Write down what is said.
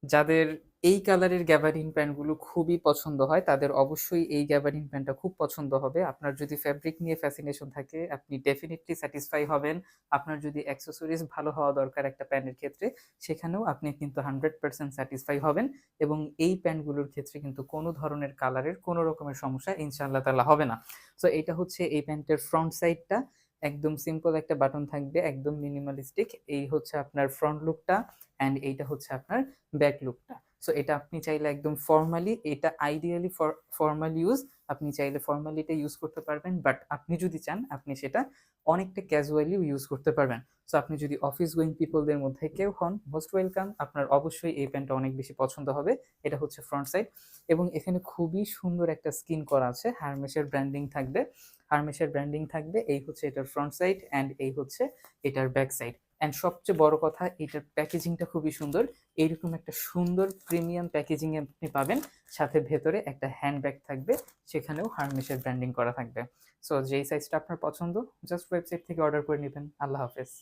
যাদের এই কালারের গ্যাবার্ডিন প্যান্টগুলো খুবই পছন্দ হয়, তাদের অবশ্যই এই গ্যাবার্ডিন প্যান্টটা খুব পছন্দ হবে। আপনার যদি ফেব্রিক নিয়ে ফ্যাসিনেশন থাকে, আপনি ডেফিনিটলি স্যাটিসফাই হবেন। আপনার যদি অ্যাক্সেসরিজ ভালো হওয়া দরকার একটা প্যান্টের ক্ষেত্রে, সেখানেও আপনি কিন্তু 100% স্যাটিসফাই হবেন। এবং এই প্যান্টগুলোর ক্ষেত্রে কিন্তু কোনো ধরনের কালারের কোনো রকমের সমস্যা ইনশাআল্লাহ তাআলা হবে না। সো এটা হচ্ছে এই প্যান্টের ফ্রন্ট সাইডটা। একদম সিম্পল একটা বাটন থাকবে, একদম মিনিমালিস্টিক। এই হচ্ছে আপনার ফ্রন্ট লুকটা, অ্যান্ড এইটা হচ্ছে আপনার ব্যাক লুকটা। সো এটা আপনি চাইলে একদম ফর্মালি, এটা আইডিয়ালি ফর ফর্মাল ইউজ, আপনি চাইলে ফর্মালিটা ইউজ করতে পারবেন, বাট আপনি যদি চান আপনি সেটা অনেকটা ক্যাজুয়ালিও ইউজ করতে পারবেন। সো আপনি যদি অফিস গোয়িং পিপলদের মধ্যে কেউ হন, মোস্ট ওয়েলকাম। আপনার অবশ্যই এই প্যান্টটা অনেক বেশি পছন্দ হবে। এটা হচ্ছে ফ্রন্ট সাইড, এবং এখানে খুবই সুন্দর একটা স্কিন করা আছে, হারমেসের ব্র্যান্ডিং থাকবে। হারমেসের ব্র্যান্ডিং থাকবে, এই হচ্ছে এটার ফ্রন্ট সাইড, অ্যান্ড এই হচ্ছে এটার ব্যাক সাইড। অ্যান্ড সবচেয়ে বড় কথা, এটার প্যাকেজিংটা খুবই সুন্দর। এইরকম একটা সুন্দর প্রিমিয়াম প্যাকেজিং আপনি পাবেন। সাথে ভেতরে একটা হ্যান্ডব্যাগ থাকবে, সেখানেও হারমেসের ব্র্যান্ডিং করা থাকবে। সো যেই সাইজটা আপনার পছন্দ, জাস্ট ওয়েবসাইট থেকে অর্ডার করে নেবেন। আল্লাহ হাফেজ।